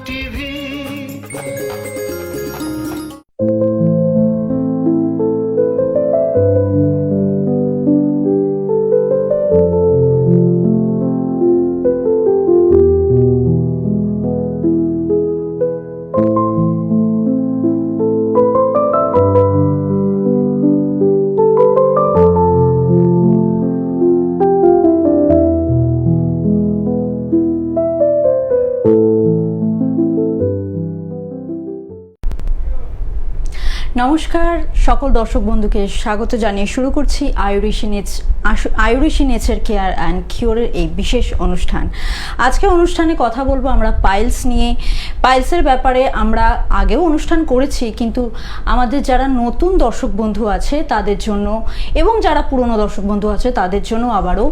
TV. নমস্কার সকল দর্শক বন্ধুকে স্বাগত জানিয়ে শুরু করছি আয়ুরিশি নেচার কেয়ার অ্যান্ড কিওরের এই বিশেষ অনুষ্ঠান। আজকে অনুষ্ঠানে কথা বলবো আমরা পাইলস নিয়ে। পাইলসের ব্যাপারে আমরা আগেও অনুষ্ঠান করেছি, কিন্তু আমাদের যারা নতুন দর্শক বন্ধু আছে তাদের জন্য এবং যারা পুরনো দর্শক বন্ধু আছে তাদের জন্য আবারও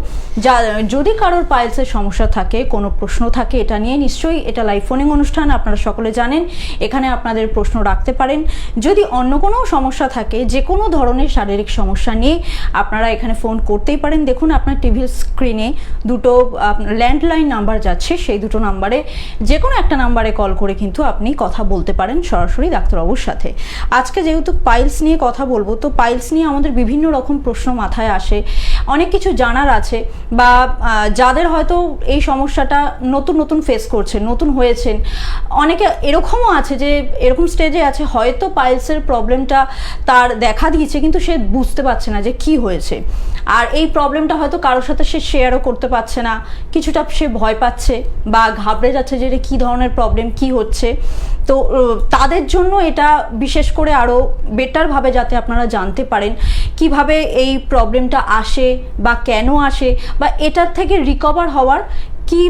যদি কারোর পাইলসের সমস্যা থাকে, কোনো প্রশ্ন থাকে, এটা নিয়ে নিশ্চয়ই এটা লাইভ ফোনিং অনুষ্ঠান, আপনারা সকলে জানেন। এখানে আপনাদের প্রশ্ন রাখতে পারেন। যদি অন্য কোনো সমস্যা থাকে, যে কোনো ধরনের শারীরিক সমস্যা নিয়ে আপনারা এখানে ফোন করতেই পারেন। দেখুন আপনার টিভির স্ক্রিনে দুটো ল্যান্ডলাইন নাম্বার যাচ্ছে, সেই দুটো নাম্বারে যে কোনো একটা নাম্বারে কল করে কিন্তু আপনি কথা বলতে পারেন সরাসরি ডাক্তারবাবুর সাথে। আজকে যেহেতু পাইলস নিয়ে কথা বলবো, তো পাইলস নিয়ে আমাদের বিভিন্ন রকম প্রশ্ন মাথায় আসে, অনেক কিছু জানার আছে, বা যাদের হয়তো এই সমস্যাটা নতুন নতুন ফেস করছেন, নতুন হয়েছেন, অনেকে এরকমও আছে যে এরকম স্টেজে আছে হয়তো পাইলসের প্রবলেমটা তার দেখা দিয়েছে কিন্তু সে বুঝতে পারছে না যে কি হয়েছে, আর এই প্রবলেমটা হয়তো কারোর সাথে সে শেয়ারও করতে পারছে না, কিছুটা সে ভয় পাচ্ছে বা ঘাবড়ে যাচ্ছে যে এটা কী ধরনের প্রবলেম, কি হচ্ছে। তো তাদের জন্য এটা বিশেষ করে আরও বেটারভাবে যাতে আপনারা জানতে পারেন কিভাবে এই প্রবলেমটা আসে বা কেন আসে, বা এটার থেকে রিকভার হওয়ার কি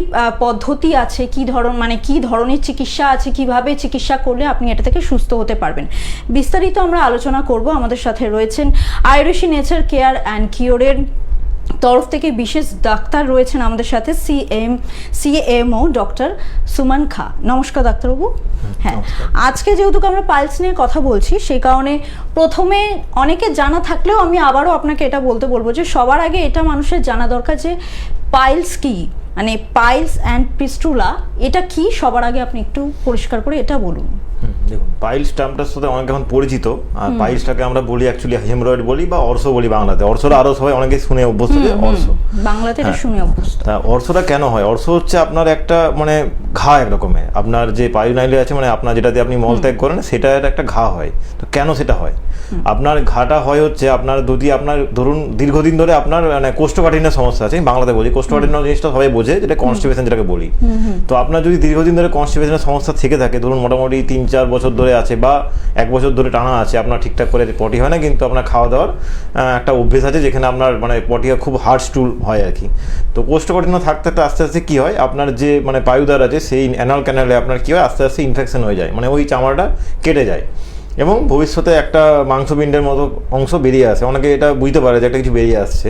পদ্ধতি আছে, কি ধরনের চিকিৎসা আছে, কিভাবে চিকিৎসা করলে আপনি এটা থেকে সুস্থ হতে পারবেন, বিস্তারিত আমরা আলোচনা করব। আমাদের সাথে রয়েছেন আয়ুরিশি নেচার কেয়ার অ্যান্ড কিওরের তরফ থেকে বিশেষ ডাক্তার রয়েছেন আমাদের সাথে, সিএমও ডক্টর সুমন খা। নমস্কার ডাক্তারবাবু। হ্যাঁ, আজকে যেহেতু আমরা পাইলস নিয়ে কথা বলছি, সেই কারণে প্রথমে অনেকে জানা থাকলেও আমি আবারও আপনাকে এটা বলবো যে সবার আগে এটা মানুষের জানা দরকার যে পাইলস কি, মানে পাইলস অ্যান্ড পিস্টুলা এটা কি, সবার আগে আপনি একটু পরিষ্কার করে এটা বলুন। দেখুন, পাইলস টার্মটার সাথে অনেক এখন পরিচিত, আর পাইলসটাকে আমরা বলি অ্যাকচুয়ালি হেমরয়েড বলি বা অর্শ বলি বাংলাতে। অর্শটা আরো সবাই অনেকে শুনে অভ্যস্ত যে অর্শ, বাংলাতে এটা শুনে অভ্যস্ত। তা অর্শটা কেন হয়? অর্শ হচ্ছে আপনার একটা মানে ঘা এক রকমের, আপনার যে পায়োনাইলে আছে, মানে আপনার যেটাতে আপনি মলত্যাগ করেন সেটার একটা ঘা হয়। তো কেন সেটা হয়? আপনার ঘাটা হয় হচ্ছে আপনার যদি আপনার ধরুন দীর্ঘদিন ধরে আপনার মানে কোষ্ঠকাঠিন্যের সমস্যা আছে, বাংলাতে বলি কোষ্ঠকাঠিন্য জিনিসটা সবাই বোঝে, যেটা কনস্টিপেশন যেটাকে বলি। তো আপনার যদি দীর্ঘদিন ধরে কনস্টিপেশনের সমস্যা থেকে থাকে, ধরুন মোটামুটি 3-4 বছর ধরে আছে বা 1 বছর ধরে টানা আছে, আপনার ঠিকঠাক করে পটি হয় না, কিন্তু আপনার খাওয়া দাওয়ার একটা অভ্যেস আছে যেখানে আপনার মানে পটিটা খুব হার্ড স্টুল হয় আর কি। তো কোষ্ঠকাঠিন্য থাকতে থাকতে আস্তে আস্তে কী হয়, আপনার যে মানে পায়ুদ্বার আছে সেই অ্যানাল ক্যানালে আপনার কী হয়, আস্তে আস্তে ইনফেকশন হয়ে যায়, মানে ওই চামড়াটা কেটে যায় এবং ভবিষ্যতে একটা মাংসপিণ্ডের মতো অংশ বেরিয়ে আসে। অনেকে এটা বুঝতে পারে যে একটা কিছু বেরিয়ে আসছে,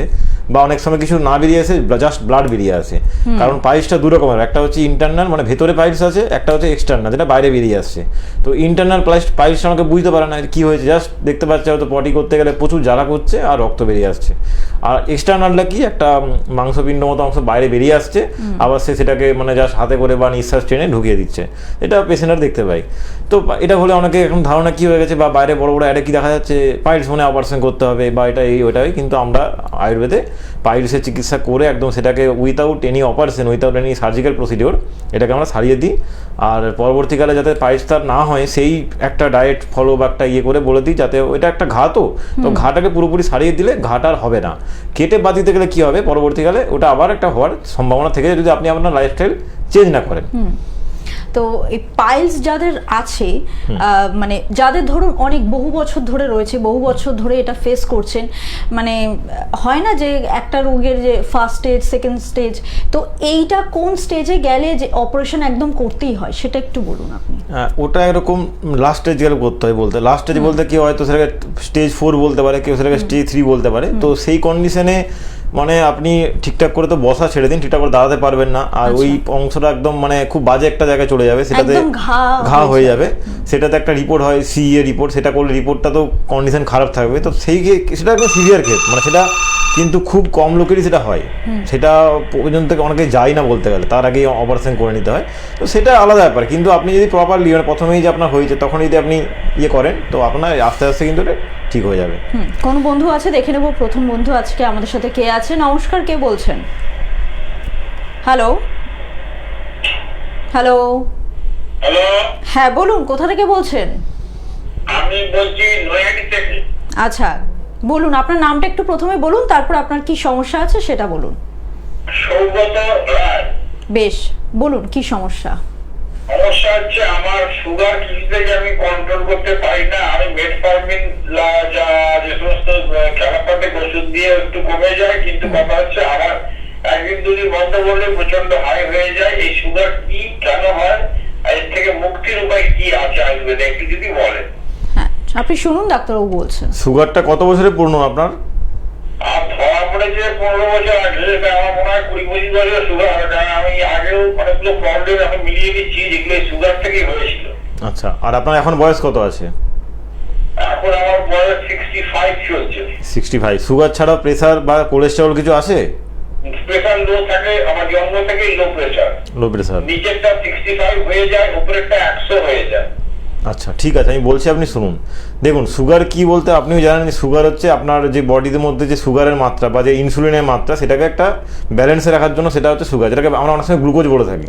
বা অনেক সময় কিছু না বেরিয়ে আসে, জাস্ট ব্লাড বেরিয়ে আসে। কারণ পাইলসটা দু রকমের, একটা হচ্ছে ইন্টারনাল মানে ভেতরে পাইলস আছে, একটা হচ্ছে এক্সটার্নাল যেটা বাইরে বেরিয়ে আসছে। তো ইন্টারনাল পাইলসটা আমাকে বুঝতে পারে না কি হয়েছে, জাস্ট দেখতে পাচ্ছে হয়তো পটি করতে গেলে প্রচুর জ্বালা করছে আর রক্ত বেরিয়ে আসছে। আর এক্সটার্নালটা কি, একটা মাংসপিণ্ড মতো অংশ বাইরে বেরিয়ে আসছে, আবার সে সেটাকে মানে জাস্ট হাতে করে বা নিঃশ্বাস টেনে ঢুকিয়ে দিচ্ছে। এটা পেশেন্টরা দেখতে পাই। তো এটা হলে অনেকে এখন ধারণা কি হয়ে গেছে, বা বাইরে বড় বড় অ্যাডে কি দেখা যাচ্ছে পাইলস মানে অপারেশন করতে হবে বা এটা এই ওইটাই, কিন্তু আমরা আয়ুর্বেদে পাইলসের চিকিৎসা করে একদম সেটাকে without any operation, without any surgical procedure এটাকে আমরা সারিয়ে দিই। আর পরবর্তীকালে যাতে পাইলস তার না হয় সেই একটা ডায়েট ফলো বা একটা ইয়ে করে বলে দিই, যাতে ওইটা একটা ঘা, তো ঘাটাকে পুরোপুরি সারিয়ে দিলে ঘাটা আর হবে না। কেটে বাদ দিতে গেলে কী হবে, পরবর্তীকালে ওটা আবার একটা হওয়ার সম্ভাবনা থেকে যদি আপনি আপনার লাইফস্টাইল চেঞ্জ না করেন। তো এই পাইলস যাদের আছে, মানে যাদের ধরুন অনেক বহু বছর ধরে রয়েছে, বহু বছর ধরে এটা ফেস করছেন, মানে হয় না যে একটা রোগের যে ফার্স্ট স্টেজ, সেকেন্ড স্টেজ, তো এইটা কোন স্টেজে গেলে যে অপারেশন একদম করতেই হয় সেটা একটু বলুন আপনি। ওটা এরকম লাস্ট স্টেজ গেলে করতে হয় বলতে, লাস্ট স্টেজ বলতে কি হয়তো সেটাকে স্টেজ 4 বলতে পারে, কেউ সেটাকে স্টেজ 3 বলতে পারে। তো সেই কন্ডিশনে মানে আপনি ঠিকঠাক করে তো বসা ছেড়ে দিন, ঠিকঠাক করে দাঁড়াতে পারবেন না, আর ওই অংশটা একদম মানে খুব বাজে একটা জায়গায় চলে যাবে, সেটাতে একদম ঘা হয়ে যাবে। সেটাতে একটা রিপোর্ট হয়, সিএ রিপোর্ট, সেটা করলে রিপোর্টটা তো কন্ডিশন খারাপ থাকবে। তো সেটা একদম সিভিয়ার কেস, মানে সেটা কিন্তু খুব কম লোকেরই সেটা হয়, সেটা পর্যন্ত অনেকে যায় না বলতে গেলে, তার আগেই অপারেশন করে নিতে হয়। তো সেটা আলাদা ব্যাপার, কিন্তু আপনি যদি প্রপারলি মানে প্রথমেই যে আপনার হয়েছে তখন যদি আপনি ইয়ে করেন, তো আপনার আস্তে আস্তে কিন্তু এটা ঠিক হয়ে যাবে। কোন বন্ধু আছে দেখে নেব। প্রথম বন্ধু আজকে আমাদের সাথে কে আছে? নমস্কার, কে বলছেন? হ্যালো হ্যালো হ্যালো, হ্যাঁ বলুন, কোথা থেকে বলছেন? আমি বলছি নয়াটি থেকে। আচ্ছা বলুন, আপনার নামটা একটু প্রথমে বলুন, তারপর আপনার কি সমস্যা আছে সেটা বলুন। সৌগত রায়। বেশ, বলুন কি সমস্যা। সমস্যা হচ্ছে আমার সুগার কিছু থেকে আমি কন্ট্রোল করতে পারি না। আমি মেটফর্মিন যে সমস্ত খেলাপাতে ওষুধ দিয়ে একটু কমে যায়, কিন্তু কথা হচ্ছে আমার একদিন দুদিন বন্ধ করলে প্রচন্ড হাই হয়ে যায়। এই সুগার কি, কেন হয়, আর এর থেকে মুক্তির উপায় কি আছে আয়ুর্বেদে একটু যদি বলেন। হ্যাঁ আপনি শুনুন, ডাক্তারবাবু বলছেন। সুগারটা কত বছরে পূর্ণ আপনার? আর ধরা পড়েছে 15 বছর আগে, এটা আমার মনে হয় 20-25 বছর সুগার। কারণ আমি আগেও অনেকগুলো প্রবলেম এখন মিলিয়ে নিচ্ছি যেগুলো সুগার থেকেই হয়েছিল। আচ্ছা, আর আপনার এখন বয়স কত আছে? এখন আমার বয়স 65 চলছে। 65। সুগার ছাড়া প্রেসার বা কোলেস্টেরল কিছু আছে? প্রেসার লো থাকে, আমার জন্ম থেকেই লো প্রেসার। Low pressure. নিচেরটা 65 হয়ে যায়, উপরেরটা 100 হয়ে যায়। আচ্ছা ঠিক আছে, আমি বলছি আপনি শুনুন। দেখুন, সুগার কি বলতে আপনিও জানেন যে সুগার হচ্ছে আপনার যে বডির মধ্যে যে সুগারের মাত্রা বা যে ইনসুলিনের মাত্রা, সেটাকে একটা ব্যালেন্সে রাখার জন্য সেটা হচ্ছে সুগার, যেটাকে আমরা অনেক সময় গ্লুকোজ বলে থাকি।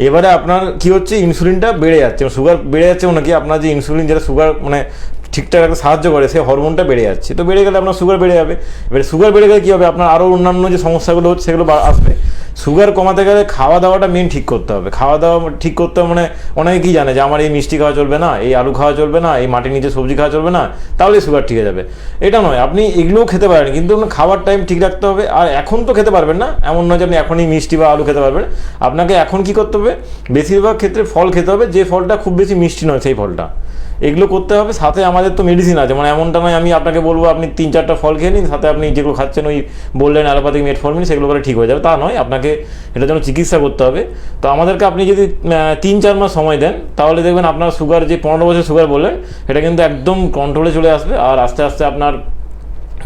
এবারে আপনার কি হচ্ছে, ইনসুলিনটা বেড়ে যাচ্ছে, সুগার বেড়ে যাচ্ছে নাকি আপনার যে ইনসুলিন যেটা সুগার মানে ঠিকঠাক একটা সাহায্য করে, সেই হরমোনটা বেড়ে যাচ্ছে। তো বেড়ে গেলে আপনার সুগার বেড়ে যাবে। এবারে সুগার বেড়ে গেলে কী হবে, আপনার আরও অন্যান্য যে সমস্যাগুলো হচ্ছে সেগুলো আসবে। সুগার কমাতে গেলে খাওয়া দাওয়াটা মেন ঠিক করতে হবে। খাওয়া দাওয়া ঠিক করতে হবে মানে অনেকে কী জানে যে আমার এই মিষ্টি খাওয়া চলবে না, এই আলু খাওয়া চলবে না, এই মাটির নিচে সবজি খাওয়া চলবে না, তাহলে সুগার ঠিক হয়ে যাবে। এটা নয়, আপনি এগুলোও খেতে পারেন, কিন্তু আপনার খাওয়ার টাইম ঠিক রাখতে হবে। আর এখন তো খেতে পারবেন না, এমন নয় যে আপনি এখনই মিষ্টি বা আলু খেতে পারবেন। আপনাকে এখন কি করতে হবে, বেশিরভাগ ক্ষেত্রে ফল খেতে হবে, যে ফলটা খুব বেশি মিষ্টি নয় সেই ফলটা। এগুলো করতে হবে। সাথে আমাদের তো মেডিসিন আছে, মানে এমনটা নয় আমি আপনাকে বলবো আপনি 3-4টা ফল খেয়ে নিন, সাথে আপনি যেগুলো খাচ্ছেন ওই বললেন অ্যালোপ্যাথিক মেটফর্মিন, সেগুলো করে ঠিক হয়ে যাবে, তা নয়। আপনাকে এটার জন্য চিকিৎসা করতে হবে। তো আমাদেরকে আপনি যদি 3-4 মাস সময় দেন, তাহলে দেখবেন আপনার সুগার যে 15 বছর সুগার বললেন, এটা কিন্তু একদম কন্ট্রোলে চলে আসবে। আর আস্তে আস্তে আপনার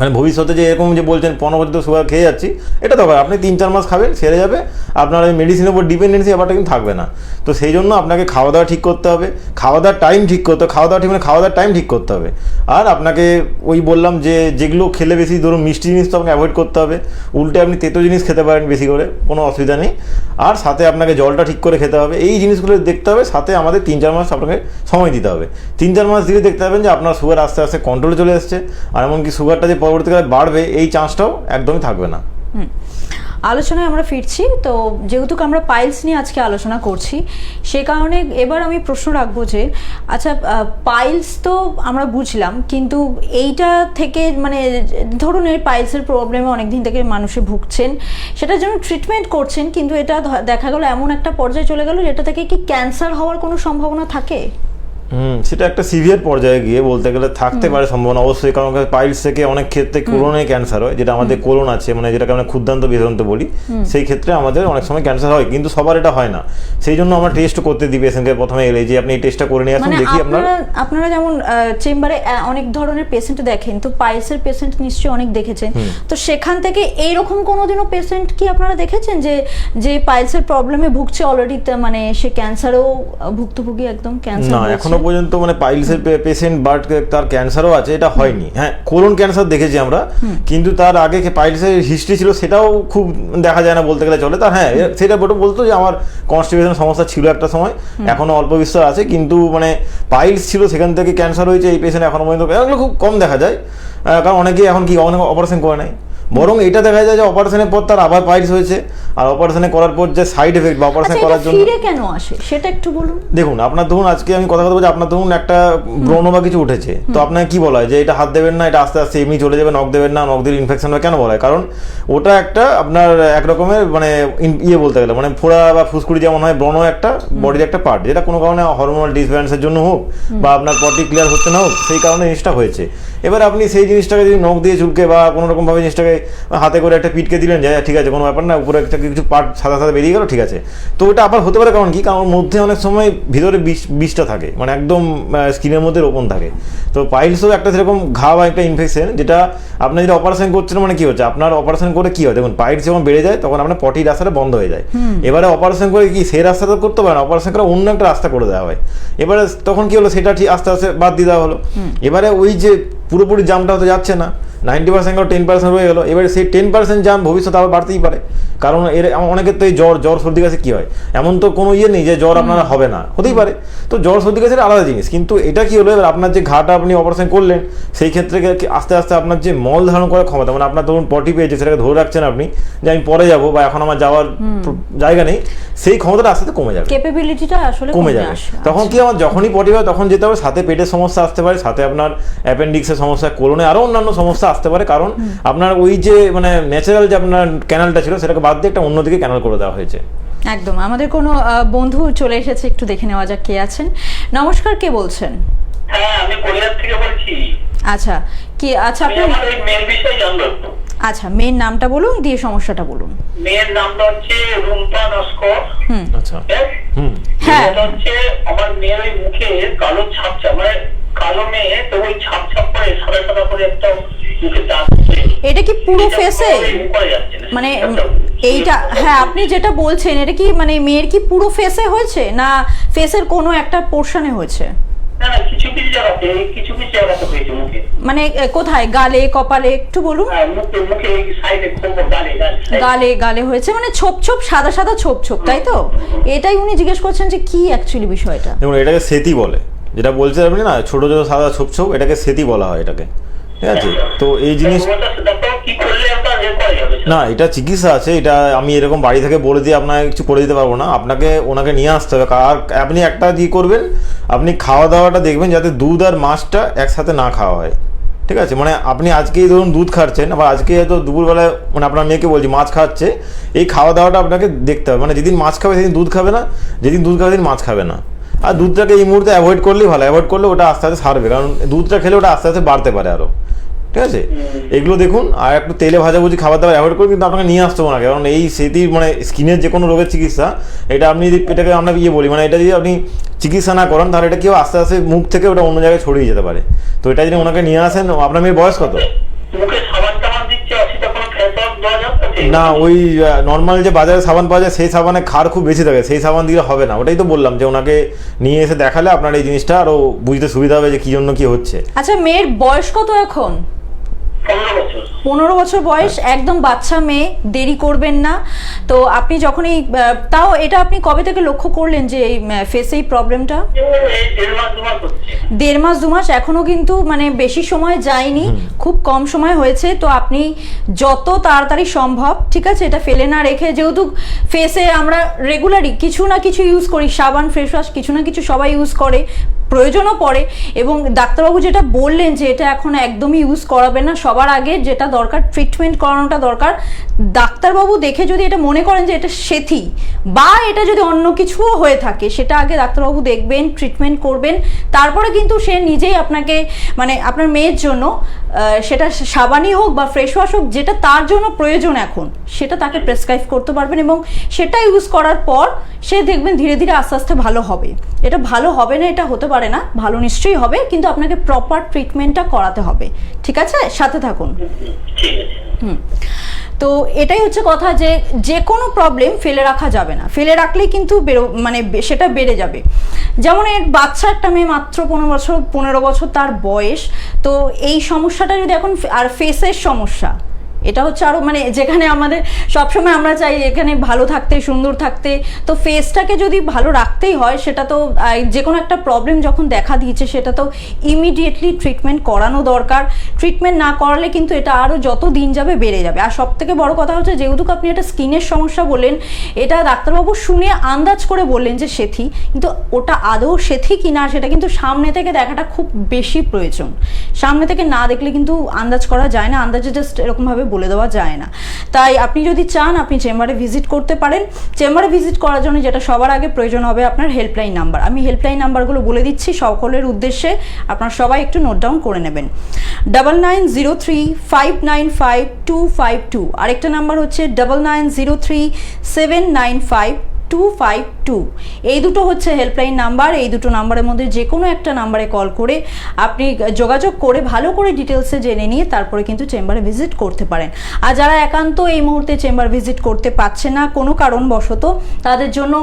মানে ভবিষ্যতে যে এরকম যে বলছেন 15 বছর তো সুগার খেয়ে যাচ্ছি, এটা তো আপনি 3-4 মাস খাবেন, সেরে যাবে। আপনার ওই মেডিসিনের উপর ডিপেন্ডেন্সি ব্যাপারটা কিন্তু থাকবে না। তো সেই জন্য আপনাকে খাওয়া দাওয়া ঠিক করতে হবে, খাওয়া দাওয়ার টাইম ঠিক করতে হবে, খাওয়া দাওয়া ঠিক মানে খাওয়া দাওয়ার টাইম ঠিক করতে হবে। আর আপনাকে ওই বললাম যে যেগুলো খেলে বেশি, ধরুন মিষ্টি জিনিস তো আপনাকে অ্যাভয়েড করতে হবে। উল্টে আপনি তেতো জিনিস খেতে পারেন বেশি করে, কোনো অসুবিধা নেই। আর সাথে আপনাকে জলটা ঠিক করে খেতে হবে, এই জিনিসগুলো দেখতে হবে। সাথে আমাদের 3-4 মাস আপনাকে সময় দিতে হবে। 3-4 মাস দিলে দেখতে পাবেন যে আপনার সুগার আস্তে আস্তে কন্ট্রোলে চলে এসছে। আর এমনকি সুগারটা যে পরবর্তীকালে বাড়বে এই চান্সটাও একদমই থাকবে না। আলোচনায় আমরা ফিরছি। তো যেহেতু আমরা পাইলস নিয়ে আজকে আলোচনা করছি, সে কারণে এবার আমি প্রশ্ন রাখবো যে আচ্ছা, পাইলস তো আমরা বুঝলাম, কিন্তু এইটা থেকে মানে ধরুন এই পাইলসের প্রবলেমে অনেকদিন থেকে মানুষে ভুগছেন, সেটার জন্য ট্রিটমেন্ট করছেন, কিন্তু এটা দেখা গেল এমন একটা পর্যায়ে চলে গেল যেটা থেকে কি ক্যান্সার হওয়ার কোনো সম্ভাবনা থাকে? সেটা একটা সিভিয়ার পর্যায়ে গিয়ে বলতে গেলে থাকতে পারে সম্ভাবনা, অবশ্যই। কারণ পাইলস থেকে অনেক ক্ষেত্রে কোলনে ক্যান্সার হয়, যেটা আমাদের কোলন আছে, মানে যেটাকে আমরা ক্ষুদ্রান্ত বেদান্ত বলি, সেই ক্ষেত্রে আমাদের অনেক সময় ক্যান্সার হয়, কিন্তু সবার এটা হয় না। সেই জন্য আমরা টেস্ট করতে দিই পেশেন্টকে প্রথমে এলে, যে আপনি এই টেস্টটা করে নিয়ে আসুন, দেখি আপনারা যেমন চেম্বারে অনেক ধরনের পেশেন্ট দেখেন, তো পাইলসের পেশেন্ট নিশ্চয়ই অনেক দেখেছেন। তো সেখান থেকে এইরকম কোনোদিনও পেশেন্ট কি আপনারা দেখেছেন যে পাইলসের প্রবলেমে ভুগছে অলরেডি, মানে সে ক্যান্সারও ভুক্তভোগী, একদম ক্যান্সার না এখনো পর্যন্ত মানে পাইলসের পেশেন্ট বাট তার ক্যান্সারও আছে এটা হয়নি। হ্যাঁ, কোলন ক্যান্সার দেখেছি আমরা, কিন্তু তার আগে পাইলসের হিস্ট্রি ছিল সেটাও খুব দেখা যায় না বলতে গেলে চলে। তার হ্যাঁ সেটা বলতো যে আমার কনস্টিপেশন সমস্যা ছিল একটা সময়, এখনো অল্প বিস্তর আছে, কিন্তু মানে পাইলস ছিল সেখান থেকে ক্যান্সার হয়েছে এই পেশেন্ট এখনো পর্যন্ত, এগুলো খুব কম দেখা যায়। কারণ অনেকেই এখন কি অনেক অপারেশন করে নেয়, বরং এটা দেখা যায় যে অপারেশনের পর তার আবার পাইলস হয়েছে, আর অপারেশনে করার পর যে সাইড এফেক্ট বা অপারেশন আচ্ছা, করার এটা জন্য ফিরে কেন আসে সেটা একটু বলুন। দেখুন আপনার ধরুন আজকে আমি কথা বলছি, আপনার ধরুন একটা ব্রণ বা কিছু উঠেছে, তো আপনাকে কি বলা হয় যে এটা হাত দেবেন না, এটা আস্তে আস্তে এমনি চলে যাবে, নখ দেবেন না, নখ দিলে ইনফেকশন হয়। কেন বলা হয়? কারণ ওটা একটা আপনার এক রকমের মানে ইয়ে বলতে গেলে মানে ফোড়া বা ফুসকুড়ি যেমন হয়, ব্রণ একটা বডির একটা পার্ট, যেটা কোনো কারণে হরমোনাল ডিসব্যালেন্সের জন্য হোক বা আপনার পটি ক্লিয়ার হচ্ছে না হোক, সেই কারণে জিনিসটা হয়েছে। এবার আপনি সেই জিনিসটাকে যদি নখ দিয়ে চুলকে বা কোনো রকমভাবে জিনিসটাকে হাতে করে একটা পিটকে দিলেন, যে ঠিক আছে কোনো ব্যাপার না, উপরে একটা কিছু পার্ট সাদা সাদা বেরিয়ে গেল, ঠিক আছে, তো ওটা আবার হতে পারে। কারণ কি? কারণ ওর মধ্যে অনেক সময় ভিতরে বিষটা থাকে, মানে একদম স্কিনের মধ্যে রোপণ থাকে। তো পাইলসও একটা সেরকম ঘা বা একটা ইনফেকশন, যেটা আপনি যদি অপারেশন করছেন মানে কি হচ্ছে, আপনার অপারেশন করে কি হয় দেখুন, পাইলস যখন বেড়ে যায় তখন আপনার পটি রাস্তাটা বন্ধ হয়ে যায়। এবারে অপারেশন করে কি সেই রাস্তাটা করতে পারে না, অপারেশন করে অন্য একটা রাস্তা করে দেওয়া হয়। এবারে তখন কি হলো, সেটা ঠিক আস্তে আস্তে বাদ দিয়ে দেওয়া হলো। এবারে ওই যে পুরোপুরি জামটা হতে যাচ্ছে না, 90% 10% হয়ে গেলো। এবারে সেই 10% জাম ভবিষ্যতে আবার বাড়তেই পারে। কারণ এর অনেকের তো এই জ্বর সর্দি কাশি কী হয়, এমন তো কোনো ইয়ে নেই যে জ্বর আপনার হবে না, হতেই পারে। তো জ্বর সর্দি কাশির আলাদা জিনিস, কিন্তু এটা কি হলো, এবার আপনার যে ঘাটা আপনি অপারেশন করলেন, সেই ক্ষেত্রে আস্তে আস্তে আপনার যে মল ধারণ করার ক্ষমতা, মানে আপনার ধরুন পটি পেয়েছে, সেটাকে ধরে রাখছেন আপনি যে আমি পরে যাবো বা এখন আমার যাওয়ার জায়গা নেই, সেই ক্ষমতাটা আস্তে আস্তে কমে যাবে, ক্যাপাবিলিটিটা আসলে কমে যাবে। তখন কি আমার যখনই পটি হয় তখন যেতে হবে, সাথে পেটের সমস্যা আসতে পারে, সাথে আপনার অ্যাপেন্ডিক্সের সমস্যা, কোলনে আরও অন্যান্য সমস্যা আসতে পারে। কারণ আপনার ওই যে মানে ন্যাচারাল যে আপনার ক্যানালটা ছিল সেটাকে বাদ দিয়ে একটা অন্যদিকে ক্যানাল করে দেওয়া হয়েছে। একদম। আমাদের কোনো বন্ধু চলে এসেছে, একটু দেখে নেওয়া যাক কে আছেন। নমস্কার, কে বলছেন? হ্যাঁ, আমি কোরিয়া থেকে বলছি। আচ্ছা, কি আচ্ছা আমি আপনার আমার এই মেয়ের বিষয়ে জানবো। আচ্ছা, মেয়ের নামটা বলুন, দিয়ে সমস্যাটা বলুন। মেয়ের নামটা হচ্ছে রুম্পা নস্কর। আচ্ছা। হ্যাঁ, এটা হচ্ছে আমার মেয়ের ওই মুখে কালো ছাপ, মানে কালো মেয়ে তো ওই ছাপ করে সাদা সাদা করে একটা মুখে দাগ। এটা কি পুরো ফেসে মানে এইটা? হ্যাঁ, আপনি যেটা বলছেন এটা কি মানে মেয়ের কি পুরো ফেসে হয়েছে না ফেসের কোনো একটা পোর্শনে হয়েছে? না না, কিছু কিছু জায়গাতে হয়েছে মুখে। মানে কোথায়, গালে, কপালে, একটু বলুন। মুখে ওই সাইডে খুব গালে হয়েছে, মানে ছোপ সাদা সাদা ছোপ, তাই তো? এটাই উনি জিজ্ঞেস করছেন যে কি অ্যাকচুয়ালি বিষয়টা। দেখুন, এটাকে সেতি বলে, যেটা বলছেন আপনি না, ছোট ছোট সাদা ছোপ এটাকে সেতি বলা হয় এটাকে, ঠিক আছে? তো এই জিনিস না, এটা চিকিৎসা আছে, এটা আমি এরকম বাড়ি থেকে বলে দিয়ে আপনাকে কিছু করে দিতে পারবো না, আপনাকে ওনাকে নিয়ে আসতে হবে। আর আপনি একটা কি করবেন, আপনি খাওয়া দাওয়াটা দেখবেন যাতে দুধ আর মাছটা একসাথে না খাওয়া হয়, ঠিক আছে? মানে আপনি আজকেই ধরুন দুধ খাচ্ছেন, আবার আজকে হয়তো দুপুরবেলায় মানে আপনার মেয়েকে বলছি মাছ খাচ্ছে, এই খাওয়া দাওয়াটা আপনাকে দেখতে হবে। মানে যেদিন মাছ খাবে সেদিন দুধ খাবে না, যেদিন দুধ খাবে সেদিন মাছ খাবে না। আর দুধটাকে এই মুহূর্তে অ্যাভয়েড করলেই ভালো, অ্যাভয়েড করলে ওটা আস্তে আস্তে সারবে, কারণ দুধটা খেলে ওটা আস্তে আস্তে বাড়তে পারে আরও, ঠিক আছে? এগুলো দেখুন, আর একটু তেলে ভাজাভুজি খাবার দাবার অ্যাভয়েড করুন, কিন্তু আপনাকে নিয়ে আসতে হবে না, কারণ এই সেটি মানে স্কিনের যে কোনো রোগের চিকিৎসা, এটা আপনি যদি এটাকে আমরা ইয়ে বলি, মানে এটা যদি আপনি চিকিৎসা না করেন তাহলে এটা কেউ আস্তে আস্তে মুখ থেকে ওটা অন্য জায়গায় ছড়িয়ে যেতে পারে। তো এটা যদি ওনাকে নিয়ে আসেন। আপনার মেয়ের বয়স কত? না, ওই নর্মাল যে বাজারে সাবান পাওয়া যায় সেই সাবানে ক্ষার খুব বেশি থাকে, সেই সাবান দিলে হবে না। ওটাই তো বললাম যে ওনাকে নিয়ে এসে দেখালে আপনার এই জিনিসটা আরো বুঝতে সুবিধা হবে যে কি জন্য কি হচ্ছে। আচ্ছা, মেয়ের বয়স কত এখন? 15 বছর বয়স, একদম বাচ্চা মেয়ে, দেরি করবেন না। তো আপনি যখন এই তাও এটা আপনি কবে থেকে লক্ষ্য করলেন যে এই ফেসে এই প্রবলেমটা? 1.5 মাস 2 মাস, এখনো কিন্তু মানে বেশি সময় যায়নি, খুব কম সময় হয়েছে। তো আপনি যত তাড়াতাড়ি সম্ভব, ঠিক আছে, এটা ফেলে না রেখে, যেহেতু ফেসে আমরা রেগুলারই কিছু না কিছু ইউজ করি, সাবান, ফেস ওয়াশ, কিছু না কিছু সবাই ইউজ করে, প্রয়োজনও পড়ে। এবং ডাক্তারবাবু যেটা বললেন যে এটা এখন একদমই ইউজ করাবে না, সবার আগে যেটা দরকার ট্রিটমেন্ট করানোটা দরকার। ডাক্তারবাবু দেখে যদি এটা মনে করেন যে এটা সেথি বা এটা যদি অন্য কিছুও হয়ে থাকে, সেটা আগে ডাক্তারবাবু দেখবেন, ট্রিটমেন্ট করবেন, তারপরে কিন্তু সে নিজেই আপনাকে মানে আপনার মেয়ের জন্য সেটা সাবানই হোক বা ফ্রেশ ওয়াশ হোক, যেটা তার জন্য প্রয়োজন এখন, সেটা তাকে প্রেসক্রাইব করতে পারবেন এবং সেটা ইউজ করার পর সে দেখবেন ধীরে ধীরে আস্তে আস্তে ভালো হবে। এটা ভালো হবে না এটা হতে পারে না, ভালো নিশ্চয়ই হবে, কিন্তু আপনাকে প্রপার ট্রিটমেন্টটা করাতে হবে, ঠিক আছে? সাথে থাকুন। তো এটাই হচ্ছে কথা, যে যে কোনো প্রবলেম ফেলে রাখা যাবে না, ফেলে রাখলেই কিন্তু মানে সেটা বেড়ে যাবে। যেমন এর বাচ্চা একটা মেয়ে, মাত্র 15 বছর তার বয়স। তো এই সমস্যাটা যদি এখন, আর ফেসের সমস্যা, এটা হচ্ছে আরো মানে যেখানে আমাদের সবসময় আমরা চাই এখানে ভালো থাকতে, সুন্দর থাকতে, তো ফেসটাকে যদি ভালো রাখতেই হয় সেটা তো যে কোনো একটা প্রবলেম যখন দেখা দিয়েছে সেটা তো ইমিডিয়েটলি ট্রিটমেন্ট করানো দরকার। ট্রিটমেন্ট না করালে কিন্তু এটা আরও যত দিন যাবে বেড়ে যাবে। আর সব থেকে বড় কথা হচ্ছে যেহেতু আপনি একটা স্কিনের সমস্যা বললেন, এটা ডাক্তারবাবু শুনে আন্দাজ করে বললেন যে সেথি, কিন্তু ওটা আদৌ সেথি কিনা সেটা কিন্তু সামনে থেকে দেখাটা খুব বেশি প্রয়োজন। সামনে থেকে না দেখলে কিন্তু আন্দাজ করা যায় না, আন্দাজে জাস্ট এরকমভাবে বলে দেওয়া যায় না। তাই আপনি যদি চান আপনি চেম্বারে ভিজিট করতে পারেন। চেম্বারে ভিজিট করার জন্য যেটা সবার আগে প্রয়োজন হবে আপনার হেল্পলাইন নাম্বার। আমি হেল্পলাইন নাম্বারগুলো বলে দিচ্ছি সকলের উদ্দেশ্যে, আপনারা সবাই একটু নোট ডাউন করে নেবেন। 9903595252, আরেকটা নাম্বার হচ্ছে 9903795252। এই দুটো হচ্ছে হেল্পলাইন নাম্বার। এই দুটো নাম্বারের মধ্যে যে কোনো একটা নাম্বারে কল করে আপনি যোগাযোগ করে ভালো করে ডিটেলসে জেনে নিয়ে তারপরে কিন্তু চেম্বারে ভিজিট করতে পারেন। আর যারা একান্ত এই মুহূর্তে চেম্বার ভিজিট করতে পারছে না কোনো কারণবশত, তাদের জন্য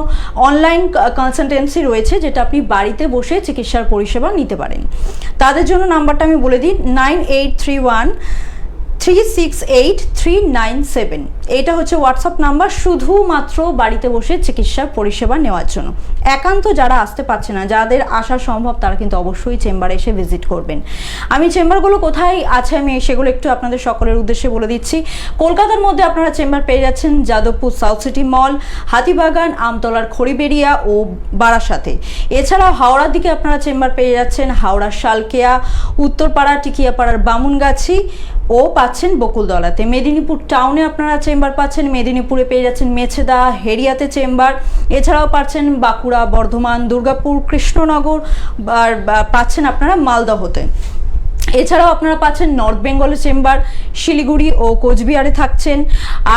অনলাইন কনসালটেন্সি রয়েছে, যেটা আপনি বাড়িতে বসে চিকিৎসার পরিষেবা নিতে পারেন। তাদের জন্য নাম্বারটা আমি বলে দিই, 9831368397। এটা হচ্ছে হোয়াটসঅ্যাপ নাম্বার, শুধুমাত্র বাড়িতে বসে চিকিৎসার পরিষেবা নেওয়ার জন্য। একান্ত যারা আসতে পারছে না, যাদের আসা সম্ভব, তারা কিন্তু অবশ্যই চেম্বারে এসে ভিজিট করবেন। আমি চেম্বারগুলো কোথায় আছে আমি সেগুলো একটু আপনাদের সকলের উদ্দেশ্যে বলে দিচ্ছি। কলকাতার মধ্যে আপনারা চেম্বার পেয়ে যাচ্ছেন যাদবপুর সাউথ সিটি মল, হাতিবাগান, আমতলার খড়িবেড়িয়া ও বারাসাতে। এছাড়াও হাওড়ার দিকে আপনারা চেম্বার পেয়ে যাচ্ছেন হাওড়ার শালকেয়া, উত্তরপাড়া, টিকিয়াপাড়ার বামুনগাছি ও পাচ্ছেন বকুলতলাতে। মেদিনীপুর টাউনে আপনারা চেম্বার পাচ্ছেন, মেদিনীপুরে পেয়ে যাচ্ছেন মেছেদা, হেরিয়াতে চেম্বার। এছাড়াও পাচ্ছেন বাঁকুড়া, বর্ধমান, দুর্গাপুর, কৃষ্ণনগর, আর পাচ্ছেন আপনারা মালদহতে। এছাড়াও আপনারা পাচ্ছেন নর্থ বেঙ্গলের চেম্বার, শিলিগুড়ি ও কোচবিহারে থাকছেন।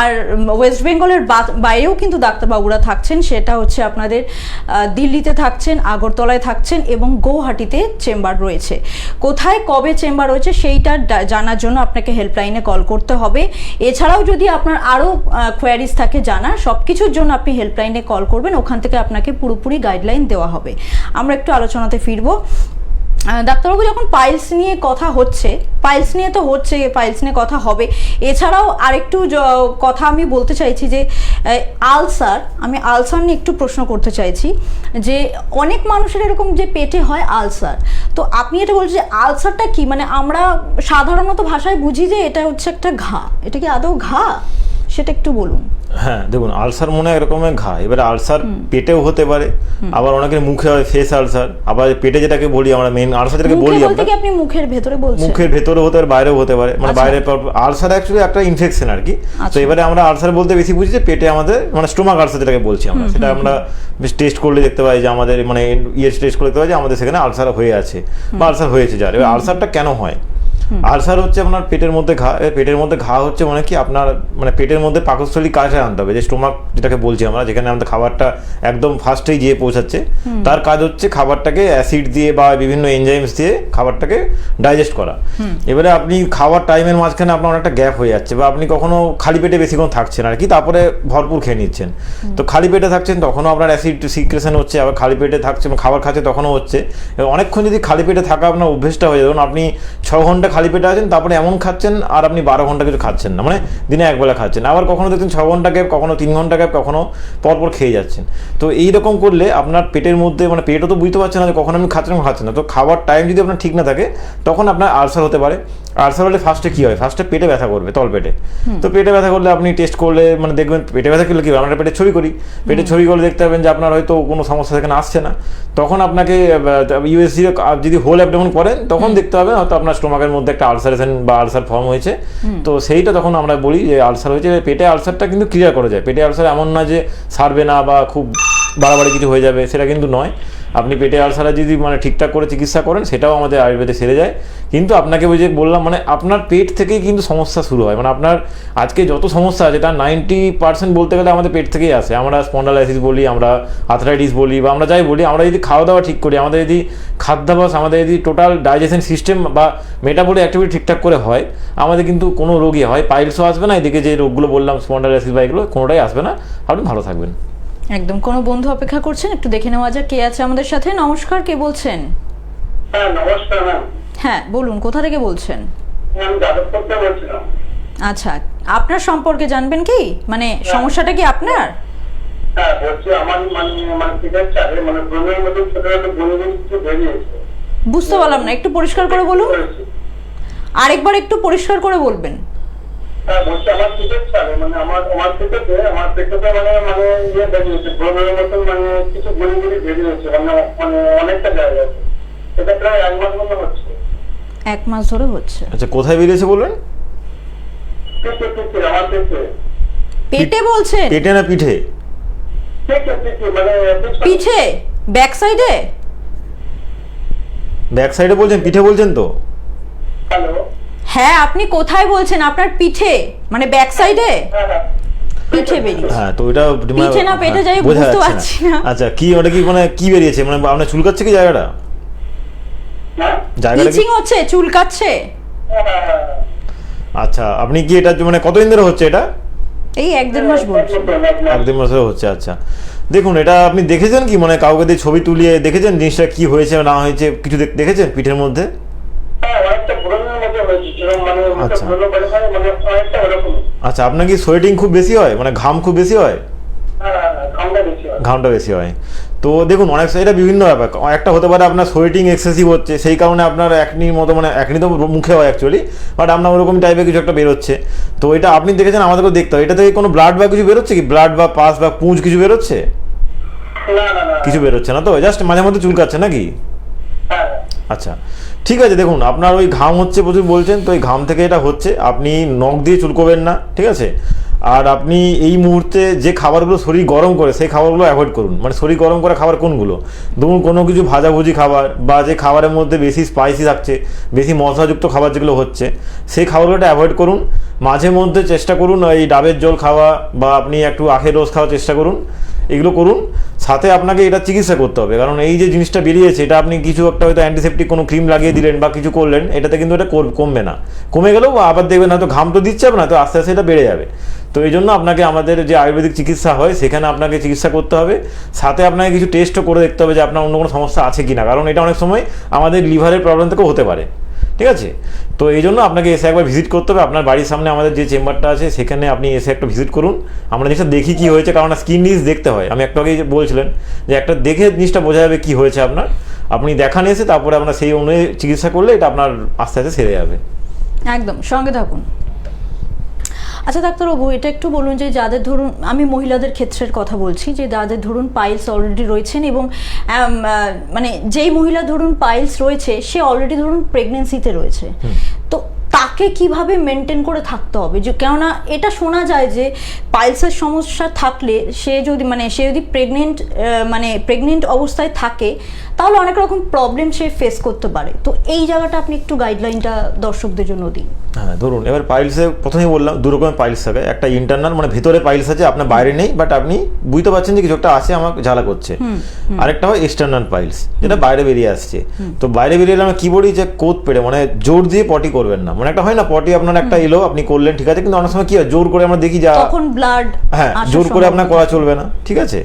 আর ওয়েস্ট বেঙ্গলের বাইরেও কিন্তু ডাক্তারবাবুরা থাকছেন, সেটা হচ্ছে আপনাদের দিল্লিতে থাকছেন, আগরতলায় থাকছেন এবং গৌহাটিতে চেম্বার রয়েছে। কোথায় কবে চেম্বার রয়েছে সেইটা জানার জন্য আপনাকে হেল্পলাইনে কল করতে হবে। এছাড়াও যদি আপনার আরও কোয়ারিজ থাকে জানার, সব কিছুর জন্য আপনি হেল্পলাইনে কল করবেন, ওখান থেকে আপনাকে পুরোপুরি গাইডলাইন দেওয়া হবে। আমরা একটু আলোচনাতে ফিরবো। ডাক্তারবাবু, যখন পাইলস নিয়ে কথা হচ্ছে, পাইলস নিয়ে তো হচ্ছে, পাইলস নিয়ে কথা হবে, এছাড়াও আরেকটু কথা আমি বলতে চাইছি যে আলসার, আমি আলসার নিয়ে একটু প্রশ্ন করতে চাইছি যে অনেক মানুষের এরকম যে পেটে হয় আলসার, তো আপনি এটা বলছেন যে আলসারটা কি, মানে আমরা সাধারণত ভাষায় বুঝি যে এটা হচ্ছে একটা ঘা, এটা কি আদৌ ঘা সেটা একটু বলুন। হ্যাঁ, দেখুন, আলসার মনে হয় এরকমের ঘা। এবারে আলসার পেটেও হতে পারে, আবার অনেকের মুখে হয় ফেস আলসার, আবার পেটে যেটাকে বলি আমরা মেইন আলসার যেটাকে বলি আমরা, আপনি মুখের ভেতরে বলছেন, মুখের ভেতরে হতে পারে, বাইরেও হতে পারে, মানে বাইরে আলসার অ্যাকচুয়ালি একটা ইনফেকশন আর কি। তো এবারে আমরা আলসার বলতে বেশি বুঝি যে পেটে আমাদের মানে স্টোমাক আলসার যেটাকে বলছি আমরা, সেটা আমরা বেশ টেস্ট করলে দেখতে পাই যে আমাদের মানে টেস্ট করলে দেখতে পাই যে আমাদের সেখানে আলসার হয়ে আছে বা আলসার হয়েছে। যার এবার আলসারটা কেন হয়? আলসার হচ্ছে আপনার পেটের মধ্যে ঘা। পেটের মধ্যে ঘা হচ্ছে মানে কি আপনার মানে পেটের মধ্যে পাকস্থলী কাজে আনতে হবে, যে স্টোমাক যেটাকে বলছি আমরা, যেখানে আমাদের খাবারটা একদম ফার্স্টেই গিয়ে পৌঁছাচ্ছে, তার কাজ হচ্ছে খাবারটাকে অ্যাসিড দিয়ে বা বিভিন্ন এনজাইমস দিয়ে খাবারটাকে ডাইজেস্ট করা। এবারে আপনি খাওয়ার টাইমের মাঝখানে আপনার অনেকটা গ্যাপ হয়ে যাচ্ছে, বা আপনি কখনো খালি পেটে বেশিক্ষণ থাকছেন আর কি, তারপরে ভরপুর খেয়ে নিচ্ছেন। তো খালি পেটে থাকছেন তখনও আপনার অ্যাসিড সিক্রেশন হচ্ছে, আবার খালি পেটে থাকছেন খাবার খাচ্ছে তখনও হচ্ছে। অনেকক্ষণ যদি খালি পেটে থাকা আপনার অভ্যেসটা হয়ে যায়, ধরুন আপনি 6 ঘন্টা খালি পেটে আছেন, তারপরে এমন খাচ্ছেন আর আপনি 12 ঘন্টা কিছু খাচ্ছেন না, মানে দিনে একবেলা খাচ্ছেন, আবার কখনো দেখছেন 6 ঘন্টা গ্যাপ, কখনো 3 ঘন্টা গ্যাপ, কখনো পরপর খেয়ে যাচ্ছেন। তো এইরকম করলে আপনার পেটের মধ্যে মানে পেটও তো বুঝতে পারছেন না যে কখন আপনি খাচ্ছেন না। তো খাবার টাইম যদি আপনার ঠিক না থাকে তখন আপনার আলসার হতে পারে। আলসার হলে ফার্স্টে কী হয়, ফার্স্টে পেটে ব্যথা করবে, তল পেটে। তো পেটে ব্যথা করলে আপনি টেস্ট করলে মানে দেখবেন পেটে ব্যথা করলে কী হবে, আমরা পেটে ছবি করি, পেটে ছবি করলে দেখতে পাবেন যে আপনার হয়তো কোনো সমস্যা সেখানে আসছে না। তখন আপনাকে ইউএসজি যদি হোল অ্যাবডোমেন করেন তখন দেখতে হবে হয়তো আপনার স্টোমাকের মধ্যে একটা আলসারেশন বা আলসার ফর্ম হয়েছে। তো সেইটা তখন আমরা বলি যে আলসার হয়েছে। পেটে আলসারটা কিন্তু ক্লিয়ার করা যায়। পেটে আলসার এমন না যে সারবে না বা খুব বাড়াবাড়ি কিছু হয়ে যাবে, সেটা কিন্তু নয়। আপনি পেটে আলসারে যদি মানে ঠিকঠাক করে চিকিৎসা করেন সেটাও আমাদের আয়ুর্বেদে সেরে যায়। কিন্তু আপনাকে ওই যে বললাম মানে আপনার পেট থেকেই কিন্তু সমস্যা শুরু হয়, মানে আপনার আজকে যত সমস্যা আছে তার 90% বলতে গেলে আমাদের পেট থেকেই আসে। আমরা স্পন্ডালাইসিস বলি, আমরা আর্থ্রাইটিস বলি, বা আমরা যাই বলি, আমরা যদি খাওয়া দাওয়া ঠিক করি, আমাদের যদি খাদ্যাভ্যাস, আমাদের যদি টোটাল ডাইজেশন সিস্টেম বা মেটাবলিক অ্যাক্টিভিটি ঠিকঠাক করে হয়, আমাদের কিন্তু কোনো রোগই হয় পাইলসও আসবে না, এদিকে যে রোগগুলো বললাম স্পন্ডালাইসিস বা এগুলো কোনোটাই আসবে না, আপনি ভালো থাকবেন। একদম। কোনো বন্ধু অপেক্ষা করছেন, একটু দেখে নেওয়া যাক কে আছে আমাদের সাথে। নমস্কার, কে বলছেন? হ্যাঁ নমস্কার ম্যাম। হ্যাঁ বলুন, কোথা থেকে বলছেন? আমি যাদবপুর থেকে বলছিলাম। আচ্ছা, আপনার সম্পর্কে জানবেন কি, মানে সমস্যাটা কি আপনার? হ্যাঁ বলছি, আমার মানে পেটের চারে মানে ব্রণের মধ্যে ছোট ছোট ব্রণ কিছু বেরিয়েছে। বুঝতে পারলাম না, একটু পরিষ্কার করে বলুন, আরেকবার একটু পরিষ্কার করে বলবেন। হ্যাঁ বলছি, আমার পেটের চারে মানে আমার পেটেতে মানে ইয়ে বেরিয়েছে, ব্রণের মতন মানে কিছু গুলি বেরিয়েছে, মানে অনেকটা জায়গা। এটা প্রায় 1 মাস মতো হচ্ছে। 1 মাস ধরে হচ্ছে? আচ্ছা, কোথায় বেরিয়েছে বলবেন? পেটে আমার পেটে। পেটে বলছেন? পেটে না পিঠে? মানে পিঠে, ব্যাক সাইডে? ব্যাক সাইডে বলছেন, পিঠে বলছেন তো? হ্যালো, হ্যাঁ, আপনি কোথায় বলছেন? আপনার পিঠে মানে ব্যাক সাইডে? হ্যাঁ পিঠে বেরিয়েছে? হ্যাঁ, তো এটা পিঠে না পেটে যাই বোঝা বুঝতে যাচ্ছে পারছি না। আচ্ছা, কি ওটা কি মানে কি বেরিয়েছে, মানে আপনার চুলকাচ্ছে কি জায়গাটা? জায়গাটা কি? ইচিং হচ্ছে, চুলকাচ্ছে? আচ্ছা, আপনি কি এটা মানে কতদিন ধরে হচ্ছে এটা? এই 1-1.5 মাস বলছি। 1-1.5 মাস ধরে হচ্ছে। আচ্ছা, দেখুন, এটা আপনি দেখেছেন কি, মানে কাউকে দিয়ে ছবি তুলিয়ে দেখেছেন জিনিসটা কি হয়েছে না হয়েছে, কিছু দেখেছেন পিঠের মধ্যে? আচ্ছা আচ্ছা, আপনার কি সোয়েটিং খুব বেশি হয়, মানে ঘাম খুব বেশি হয়? ঘামটা বেশি হয়। তো দেখুন, অনেক এটা বিভিন্ন ব্যাপার। একটা হতে পারে আপনার সোয়েটিং এক্সেসিভ হচ্ছে, সেই কারণে আপনার একনির মতো, মানে একনি তো মুখে হয় অ্যাকচুয়ালি, বাট আপনার ওরকম টাইপের কিছু একটা বেরোচ্ছে। তো এটা আপনি দেখেছেন, আমাদেরকেও দেখতে হয়। এটা থেকে কোনো ব্লাড বা কিছু বেরোচ্ছে কি, ব্লাড বা পাস বা পুঁজ কিছু বেরোচ্ছে? কিছু বেরোচ্ছে না তো, জাস্ট মাঝে মধ্যে চুলকাচ্ছে নাকি? আচ্ছা, ঠিক আছে। দেখুন, আপনার ওই ঘাম হচ্ছে প্রচুর বলছেন, তো এই ঘাম থেকে এটা হচ্ছে। আপনি নখ দিয়ে চুলকোবেন না, ঠিক আছে? আর আপনি এই মুহূর্তে যে খাবারগুলো শরীর গরম করে সেই খাবারগুলো অ্যাভয়েড করুন। মানে শরীর গরম করা খাবার কোনগুলো? ধরুন কোনো কিছু ভাজাভুজি খাবার, বা যে খাবারের মধ্যে বেশি স্পাইসি থাকছে, বেশি মশলাযুক্ত খাবার যেগুলো হচ্ছে, সেই খাবারগুলোটা অ্যাভয়েড করুন। মাঝে মধ্যে চেষ্টা করুন এই ডাবের জল খাওয়া, বা আপনি একটু আখের রস খাওয়ার চেষ্টা করুন, এগুলো করুন। সাথে আপনাকে এটা চিকিৎসা করতে হবে, কারণ এই যে জিনিসটা বেরিয়েছে, এটা আপনি কিছু একটা হয়তো অ্যান্টিসেপ্টিক কোনো ক্রিম লাগিয়ে দিলেন বা কিছু করলেন, এটাতে কিন্তু এটা কমবে না। কমে গেলেও আবার দেখবেন হয়তো ঘাম তো দিচ্ছে না, তো আস্তে আস্তে এটা বেড়ে যাবে। তো এই জন্য আপনাকে আমাদের যে আয়ুর্বেদিক চিকিৎসা হয় সেখানে আপনাকে চিকিৎসা করতে হবে। সাথে আপনাকে কিছু টেস্টও করে দেখতে হবে যে আপনার অন্য কোনো সমস্যা আছে কি না, কারণ এটা অনেক সময় আমাদের লিভারের প্রবলেম থেকেও হতে পারে, ঠিক আছে? তো এই জন্য আপনাকে এসে একবার ভিজিট করতে হবে। আপনার বাড়ির সামনে আমাদের যে চেম্বারটা আছে সেখানে আপনি এসে একটা ভিজিট করুন। আমরা জিনিসটা দেখি কি হয়েছে, কারণ স্কিন ডিজিজ দেখতে হয়। আমি একটু আগেই বলছিলেন যে একটা দেখে জিনিসটা বোঝা যাবে কি হয়েছে আপনার। আপনি দেখান এসে, তারপরে আমরা সেই অনুযায়ী চিকিৎসা করলে এটা আপনার আস্তে আস্তে সেরে যাবে। একদম, সঙ্গে থাকুন। আচ্ছা ডাক্তারবাবু, এটা একটু বলুন যে যাদের ধরুন, আমি মহিলাদের ক্ষেত্রের কথা বলছি, যে যাদের ধরুন পাইলস অলরেডি রয়েছেন, এবং মানে যেই মহিলা ধরুন পাইলস রয়েছে সে অলরেডি ধরুন প্রেগনেন্সিতে রয়েছে, তো তাকে কিভাবে মেনটেন করে থাকতে হবে? যে কেননা এটা শোনা যায় যে পাইলসের সমস্যা থাকলে সে যদি প্রেগনেন্ট অবস্থায় থাকে, তাহলে অনেক রকম প্রবলেম সে ফেস করতে পারে। তো এই জায়গাটা আপনি একটু গাইডলাইনটা দর্শকদের জন্য দিন। হ্যাঁ, ধরুন, এবার পাইলসে প্রথমেই বললাম 2 রকমের পাইলস থাকে। একটা ইন্টারনাল, মানে ভেতরে পাইলস আছে, আপনার বাইরে নেই, বাট আপনি বুঝতে পারছেন যে কিছু একটা আছে, আমাকে জ্বালা করছে। আরেকটা হয় এক্সটার্নাল পাইলস, যেটা বাইরে বেরিয়ে আসছে। তো বাইরে বেরিয়ে এলে আমরা কি বলি, যে কোদ পেড়ে, মানে জোর দিয়ে পটি করবেন না। মানে একটা হয় না, পটি আপনার একটা এলো, আপনি করলেন, ঠিক আছে, কিন্তু অনেক সময় কি হয়, জোর করে আমরা দেখি যা, তখন ব্লাড, হ্যাঁ, জোর করে আপনার করা চলবে না, ঠিক আছে?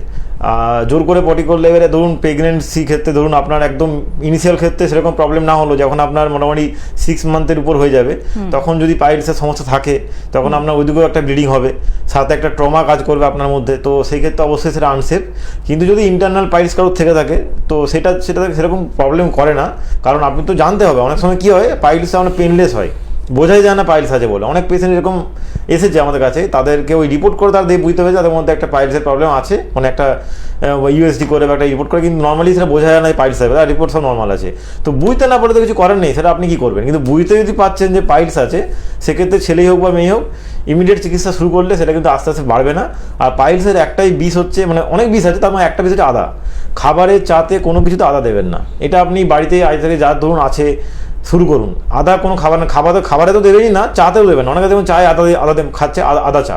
জোর করে পটি করলে, এবারে ধরুন প্রেগনেন্সি ক্ষেত্রে, ধরুন আপনার একদম ইনিশিয়াল ক্ষেত্রে সেরকম প্রবলেম না হলো, যখন আপনার মোটামুটি 6 মান্থের উপর হয়ে যাবে, তখন যদি পাইলসের সমস্যা থাকে, তখন আপনার ওইদিকেও একটা ব্লিডিং হবে, সাথে একটা ট্রমা কাজ করবে আপনার মধ্যে। তো সেই ক্ষেত্রে অবশ্যই সেটা আনসেফ। কিন্তু যদি ইন্টারনাল পাইলস কারোর থেকে থাকে, তো সেটা সেরকম প্রবলেম করে না, কারণ আপনি তো জানতে হবে। অনেক সময় কী হয়, পাইলস আমরা পেনলেস হয়, বোঝাই যায় না পাইলস আছে বলে। অনেক পেশেন্ট এরকম এসেছে আমাদের কাছে, তাদেরকে ওই রিপোর্ট করে তারা দিয়ে বুঝতে পেরেছে তাদের মধ্যে একটা পাইলসের প্রবলেম আছে, মানে একটা ইউএসডি করে বা একটা রিপোর্ট করে, কিন্তু নর্মালি সেটা বোঝা যায় না পাইলস হবে, তার রিপোর্ট সব নর্মাল আছে। তো বুঝতে না পারলে তো কিছু করার নেই, সেটা আপনি কী করবেন? কিন্তু বুঝতে যদি পাচ্ছেন যে পাইলস আছে, সেক্ষেত্রে ছেলেই হোক বা মেয়ে হোক, ইমিডিয়েট চিকিৎসা শুরু করলে সেটা কিন্তু আস্তে আস্তে বাড়বে না। আর পাইলসের একটাই বিষ হচ্ছে, মানে অনেক বিষ আছে, তার মানে একটা বিষ হচ্ছে আদা। খাবারে, চাতে, কোনো কিছুতে আদা দেবেন না। এটা আপনি বাড়িতে আজ থেকে যা ধরুন আছে শুরু করুন। আদা কোনো খাবারে তো দেবেনই না, চাতেও দেবেন না। অনেকে দেখুন চায়ে আদা খাচ্ছে, আদা চা।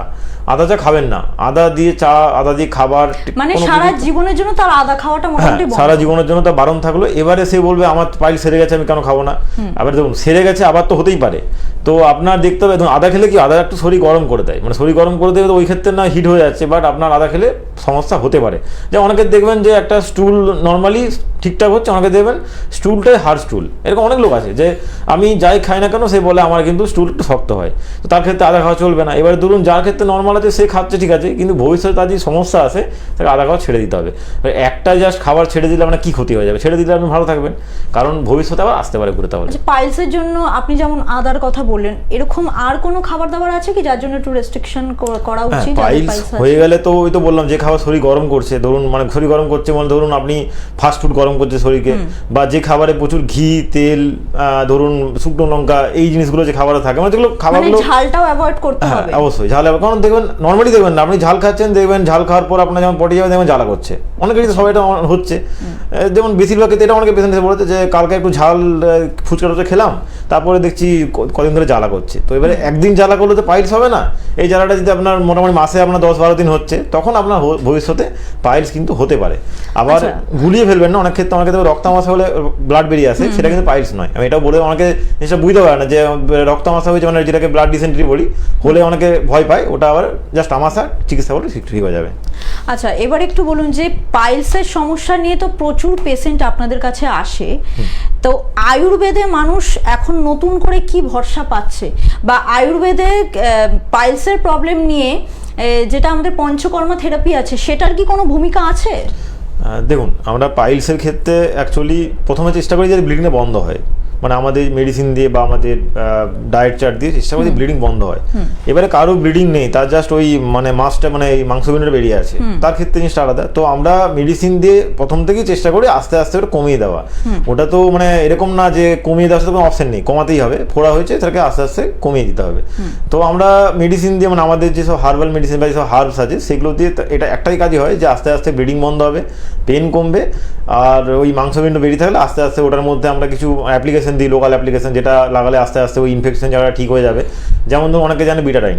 আদা চা খাবেন না, আদা দিয়ে চা, আদা দিয়ে খাবার, মানে কোনো সারা কিছু- জীবনের জন্য তার আদা খাওয়াটা হ্যাঁ, মোটামুটি বন্ধ। সারা জীবনের জন্য তার বারণ থাকলো। এবারে সে বলবে আমার পাইল সেরে গেছে, আমি কেন খাবো না? আবার দেখুন, সেরে গেছে আবার তো হতেই পারে। তো আপনার দেখতে হবে, ধরুন আদা খেলে কি, আদা একটু শরীর গরম করে দেয়, মানে শরীর গরম করে দেবে, তো ওই ক্ষেত্রে না হিট হয়ে যাচ্ছে, বাট আপনার আদা খেলে সমস্যা হতে পারে। যে অনেকে দেখবেন যে একটা স্টুল নর্মালি ঠিকঠাক হচ্ছে, অনেকে দেখবেন স্টুলটাই হার্ড স্টুল, এরকম অনেক লোক আছে যে আমি যাই খাই না কেন সে বলে আমার কিন্তু স্টুল একটু শক্ত হয়, তো তার ক্ষেত্রে আদা খাওয়া চলবে না। এবারে ধরুন যার ক্ষেত্রে নর্মাল আছে সে খাচ্ছে ঠিক আছে, কিন্তু ভবিষ্যতে তার যে সমস্যা আছে তাকে আদা খাওয়া ছেড়ে দিতে হবে। এবার একটা জাস্ট খাবার ছেড়ে দিলে আপনার কি ক্ষতি হয়ে যাবে? ছেড়ে দিলে আপনি ভালো থাকবেন, কারণ ভবিষ্যতে আবার আসতে পারে ঘুরে। তাহলে আচ্ছা, পাইলসের জন্য আপনি যেমন আদার কথা বললেন, এরকম আর কোনো খাবার দাবার আছে কি যার জন্য একটু রেস্ট্রিকশন করা উচিত? যাদের পাইলস পাইলস আছে? হয়ে গেলে তো ওই তো বললাম যে খাবার শরীর গরম করছে, ধরুন মানে শরীর গরম করছে মানে ধরুন আপনি ফাস্ট ফুড গরম করছে শরীরকে, বা যে খাবারে প্রচুর ঘি তেল, ধরুন শুকনো লঙ্কা, এই জিনিসগুলো যে খাবারে থাকে, মানে যেগুলো মানে খাবারগুলো, ঝালটাও অ্যাভয়েড করতে হ্যাঁ হবে। অবশ্যই ঝাল হবে। কারণ দেখবেন নর্মালি দেখবেন না, আপনি ঝাল খাচ্ছেন, দেখবেন ঝাল খাওয়ার পর আপনার যেমন পটি যাবে, দেখবেন জ্বালা করছে, অনেকেরই তো সবাই এটা হচ্ছে। যেমন বেশিরভাগ ক্ষেত্রে এটা অনেকে পেশেন্ট এসে বলেছে যে কালকে একটু ঝাল ফুচকা টুচকা খেলাম, তারপরে দেখছি কদিন ধরে জ্বালা করছে। তো এবারে একদিন জ্বালা করলে তো পাইলস হবে না। এই জ্বালাটা যদি আপনার মোটামুটি মাসে আপনার 10-12 দিন হচ্ছে, তখন আপনার ভবিষ্যতে পাইলস কিন্তু হতে পারে। আবার আচ্ছা। গুলিয়ে ফেলবেন না, অনেক ক্ষেত্রে অনেকে রক্তামাশা হলে ব্লাড বেরিয়ে আসে, সেটা কিন্তু পাইলস নয়। আমি এটাও বলে অনেকে জিনিসটা বুঝতে পারে না যে রক্তামাশা হয়েছে মানে যেটাকে ব্লাড ডিসেন্ট্রি বলি, হলে অনেকে ভয় পায়, ওটা আবার জাস্ট আমাশা, চিকিৎসা করলে ঠিক হয়ে যাবে। আচ্ছা, এবার একটু বলুন যে পাইলসের সমস্যা নিয়ে তো প্রচুর পেশেন্ট আপনাদের কাছে আসে, তো আয়ুর্বেদে মানুষ এখন নতুন করে কি ভরসা পাচ্ছে, বা আয়ুর্বেদে পাইলসের প্রবলেম নিয়ে যেটা আমাদের পঞ্চকর্মা থেরাপি আছে, সেটার কি কোনো ভূমিকা আছে? দেখুন, আমরা পাইলসের ক্ষেত্রে অ্যাকচুয়ালি প্রথমে চেষ্টা করি যে ব্লিডিংটা বন্ধ হয়, মানে আমাদের মেডিসিন দিয়ে বা আমাদের ডায়েট চার্ট দিয়ে চেষ্টা করি ব্লিডিং বন্ধ হয়। এবারে কারো ব্লিডিং নেই, তার জাস্ট ওই মানে মাছটা মানে এই মাংসপিণ্ডটা বেরিয়ে আছে, তার ক্ষেত্রে জিনিসটা আলাদা। তো আমরা মেডিসিন দিয়ে প্রথম থেকেই চেষ্টা করি আস্তে আস্তে ওটা কমিয়ে দেওয়া। ওটা তো মানে এরকম না যে কমিয়ে দেওয়ার সাথে কোনো অপশন নেই, কমাতেই হবে। ফোড়া হয়েছে তাকে আস্তে আস্তে কমিয়ে দিতে হবে। তো আমরা মেডিসিন দিয়ে মানে আমাদের যেসব হার্বাল মেডিসিন বা যেসব হার্বস আছে সেগুলো দিয়ে এটা একটাই কাজই হয় যে আস্তে আস্তে ব্লিডিং বন্ধ হবে, পেন কমবে, আর ওই মাংসপিণ্ড বেরিয়ে থাকলে আস্তে আস্তে ওটার মধ্যে আমরা কিছু অ্যাপ্লিকেশন দিই, লোকাল অ্যাপ্লিকেশন, যেটা লাগালে আস্তে আস্তে ওই ইনফেকশন জায়গাটা ঠিক হয়ে যাবে। যেমন ধরুন অনেকে জানে বিটাডাইন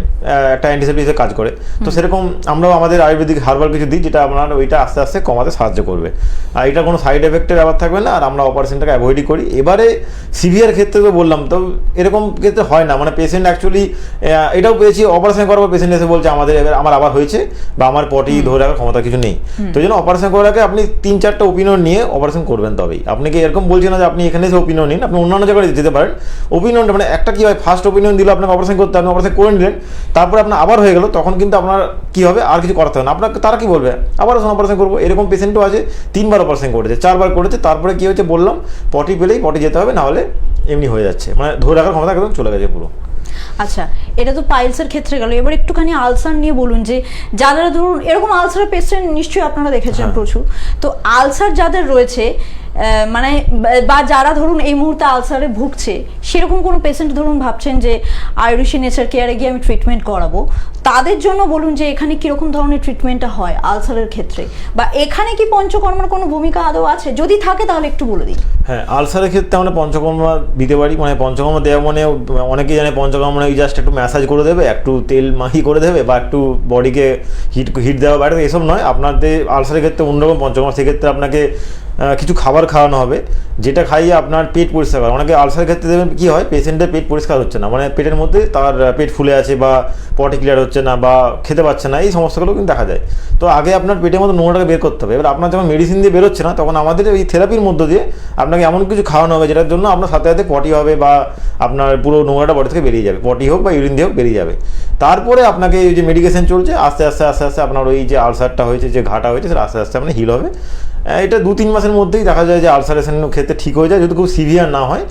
একটা অ্যান্টিসেপ্টিক হিসেবে কাজ করে, তো সেরকম আমরাও আমাদের আয়ুর্বেদিক হার্বাল কিছু দিই যেটা আপনার ওইটা আস্তে আস্তে কমাতে সাহায্য করবে। আর এটা কোনো সাইড এফেক্টের ব্যাপার থাকবে না, আর আমরা অপারেশনটাকে অ্যাভয়েডই করি। এবারে সিভিয়ার ক্ষেত্রে তো বললাম, তো এরকম ক্ষেত্রে হয় না, মানে পেশেন্ট অ্যাকচুয়ালি এটাও পেয়েছি অপারেশন করার পর পেশেন্ট এসে বলছে আমার আবার হয়েছে বা আমার পটি ধরে রাখার ক্ষমতা কিছু নেই। তো এই জন্য অপারেশন করার আগে আপনি 3-4টা ওপিনিয়ন নিয়ে অপারেশন করবেন তবেই। আপনি কি এরকম বলছেন না যে আপনি এখানে এসে ওপিনিয়ন নিন, আপনি অন্যান্য জায়গায় যেতে পারেন। ওপিনিয়নটা মানে একটা কি হয়, ফার্স্ট ওপিনিয়ন দিল আপনাকে অপারেশন করতে, আপনি অপারেশন করে নিলেন, তারপরে আপনার আবার হয়ে গেল, তখন কিন্তু আপনার কি হবে, আর কিছু করাতে হবে না। আপনাকে তারা কি বলবে, আবার অপারেশন করবো। এরকম পেশেন্টও আছে 3বার অপারেশন করেছে, 4বার করেছে, তারপরে কি হচ্ছে বললাম, পটি পেলেই পটি যেতে হবে, না হলে এমনি হয়ে যাচ্ছে, মানে ধরে রাখার ক্ষমতা একদম চলে গেছে পুরো। আচ্ছা, এটা তো পাইলসের ক্ষেত্রে গেল। এবার একটুখানি আলসার নিয়ে বলুন, যে যারা ধরুন এরকম আলসারের পেশেন্ট নিশ্চয়ই আপনারা দেখেছেন প্রচুর, তো আলসার যাদের রয়েছে মানে বা যারা ধরুন এই মুহূর্তে আলসারে ভুগছে, সেরকম কোনো পেশেন্ট ধরুন ভাবছেন যে আয়ুরিশি নেচার কেয়ারে গিয়ে আমি ট্রিটমেন্ট করাবো, তাদের জন্য বলুন যে এখানে কিরকম ধরনের ট্রিটমেন্টটা হয় আলসারের ক্ষেত্রে, বা এখানে কি পঞ্চকর্মার কোনো ভূমিকা আদৌ আছে? যদি থাকে তাহলে একটু বলে দিন। হ্যাঁ, আলসারের ক্ষেত্রে আমরা পঞ্চকর্মা দিতে পারি। মানে পঞ্চকর্মা দেওয়া মানে অনেকেই জানে পঞ্চকর্মা মানে জাস্ট একটু ম্যাসাজ করে দেবে, একটু তেল মাহি করে দেবে, বা একটু বডিকে হিট দেওয়া, বাইরে এসব নয়। আপনাদের আলসারের ক্ষেত্রে অন্যরকম পঞ্চকর্মা, সেক্ষেত্রে আপনাকে কিছু খাবার খাওয়ানো হবে যেটা খাইয়ে আপনার পেট পরিষ্কার করে। অনেকে আলসারের ক্ষেত্রে দেখবেন কী হয়, পেশেন্টের পেট পরিষ্কার হচ্ছে না, মানে পেটের মধ্যে তার পেট ফুলে আছে বা পটি ক্লিয়ার হচ্ছে না বা খেতে পাচ্ছে না, এই সমস্যাগুলো কিন্তু দেখা যায়। তো আগে আপনার পেটের মধ্যে নোংরাটাকে বের করতে হবে। এবার আপনার যখন মেডিসিন দিয়ে বেরোচ্ছে না, তখন আমাদের এই থেরাপির মধ্য দিয়ে আপনাকে এমন কিছু খাওয়ানো হবে যেটার জন্য আপনার সাথে সাথে পটি হবে বা আপনার পুরো নোংরাটা বডি থেকে বেরিয়ে যাবে, পটি হোক বা ইউরিন দিয়ে হোক বেরিয়ে যাবে। তারপরে আপনাকে এই যে মেডিকেশন চলছে, আস্তে আস্তে আস্তে আস্তে আপনার ওই যে আলসারটা হয়েছে, যে ঘাটা হয়েছে, সেটা আস্তে আস্তে আপনার হিল হবে। এটা 2-3 মাসের মধ্যেই দেখা যায় যে আলসারেশনের ক্ষেত্রে ঠিক হয়ে যায়, যদি খুব সিভিয়ার না হয়।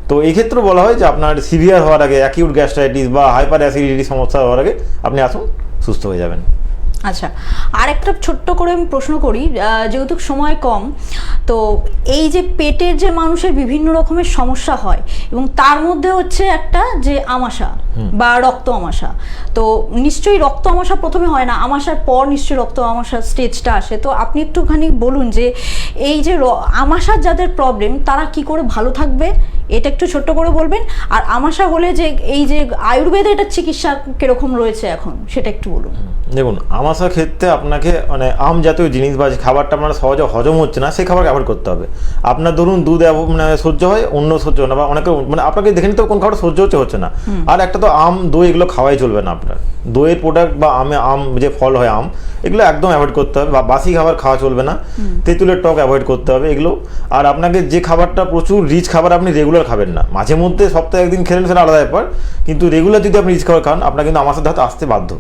তো এই ক্ষেত্রে বলা হয় যে আপনার সিভিয়ার হওয়ার আগে, অ্যাকিউট গ্যাস্ট্রাইটিস বা হাইপার অ্যাসিডিটি সমস্যা হওয়ার আগে আপনি আসুন, সুস্থ হয়ে যাবেন। আচ্ছা, আর একটা ছোট্ট করে আমি প্রশ্ন করি, যেহেতু সময় কম, তো এই যে পেটের যে মানুষের বিভিন্ন রকমের সমস্যা হয়, এবং তার মধ্যে হচ্ছে একটা যে আমাশা বা রক্ত আমাশা, তো নিশ্চয়ই রক্ত আমাশা প্রথমে হয় না, আমাশার পর নিশ্চয়ই রক্ত আমাশার স্টেজটা আসে। তো আপনি একটুখানি বলুন যে এই যে আমাশার যাদের প্রবলেম, তারা কি করে ভালো থাকবে, এটা একটু ছোট্ট করে বলবেন। আর আমাশা হলে যে এই যে আয়ুর্বেদে এটা চিকিৎসা কিরকম রয়েছে এখন সেটা একটু বলুন। দেখুন, আমাশার ক্ষেত্রে আপনাকে মানে আম জাতীয় জিনিস বা যে খাবারটা আপনার সহজে হজম হচ্ছে না সেই খাবার অ্যাভয়েড করতে হবে। আপনার ধরুন দুধ মানে সহ্য হয়, অন্য সহ্য হয় না, বা অনেকের মানে আপনাকে দেখে নিতে হবে কোন খাবার সহ্য হচ্ছে না। আর একটা তো আম, দই এগুলো খাওয়াই চলবে না আপনার। দইয়ের প্রোডাক্ট বা আম যে ফল হয় আম, এগুলো একদম অ্যাভয়েড করতে হবে, বা বাসি খাবার খাওয়া চলবে না, তেঁতুলের টক অ্যাভয়েড করতে হবে এগুলো। আর আপনাকে যে খাবারটা প্রচুর রিচ খাবার আপনি রেগুলার খাবেন না, মাঝে মধ্যে সপ্তাহে একদিন খেলেন সেটা আলাদা ব্যাপার, কিন্তু রেগুলার যদি আপনি রিচ খাবার খান আপনার কিন্তু আমাশার ধাত আসতে বাধ্য।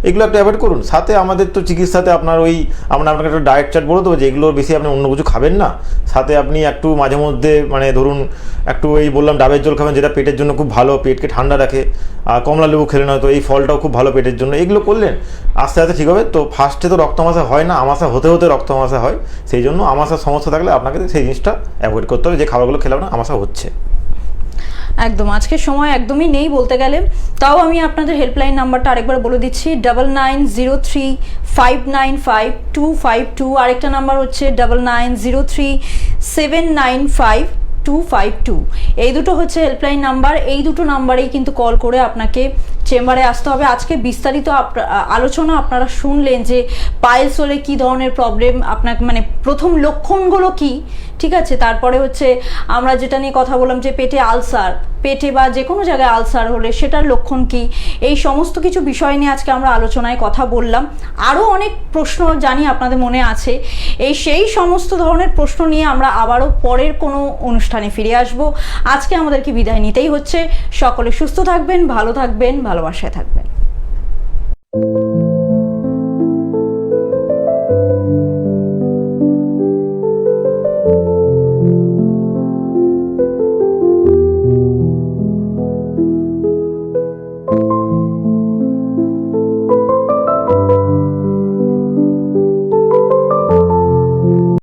এগুলো একটা অ্যাভয়েড করুন। সাথে আমাদের তো চিকিৎসাতে আপনার ওই আমরা আপনাকে একটা ডায়েট চার্ট বলে দেবো যে এগুলোর বেশি আপনি অন্য কিছু খাবেন না। সাথে আপনি একটু মাঝে মধ্যে মানে ধরুন একটু এই বললাম ডাবের জল খাবেন, যেটা পেটের জন্য খুব ভালো, পেটকে ঠান্ডা রাখে। আর কমলা লেবু খেলেন, হয়তো এই ফলটাও খুব ভালো পেটের জন্য। এগুলো করলেন আস্তে আস্তে ঠিক হবে। তো ফার্স্টে তো রক্ত আমাশা হয় না, আমাশা হতে হতে রক্ত আমাশা হয়। সেই জন্য আমাশার সমস্যা থাকলে আপনাকে সেই জিনিসটা অ্যাভয়েড করতে হবে, যে খাবারগুলো খেলে আপনার আমাশা হচ্ছে। একদম, আজকে সময় একদমই নেই বলতে গেলে, তাও আমি আপনাদের হেল্পলাইন নাম্বারটা আরেকবার বলে দিচ্ছি, 9903595252। আরেকটা নাম্বার হচ্ছে 9903795252। এই দুটো হচ্ছে হেল্পলাইন নাম্বার। এই দুটো নাম্বারেই কিন্তু কল করে আপনাকে চেম্বারে আসতে হবে। আজকে বিস্তারিত আলোচনা আপনারা শুনলেন যে পাইলস হলে কী ধরনের প্রবলেম আপনাকে, মানে প্রথম লক্ষণগুলো কি, ঠিক আছে, তারপরে হচ্ছে আমরা যেটা নিয়ে কথা বললাম যে পেটে আলসার, পেটে বা যে কোনো জায়গায় আলসার হলে সেটার লক্ষণ কি, এই সমস্ত কিছু বিষয় নিয়ে আজকে আমরা আলোচনায় কথা বললাম। আরও অনেক প্রশ্ন জানি আপনাদের মনে আছে, সেই সমস্ত ধরনের প্রশ্ন নিয়ে আমরা আবারও পরের কোনো অনুষ্ঠানে ফিরে আসব। আজকে আমাদেরকে বিদায় নিতেই হচ্ছে। সকলে সুস্থ থাকবেন, ভালো থাকবেন, ভালোবাসায় থাকবেন।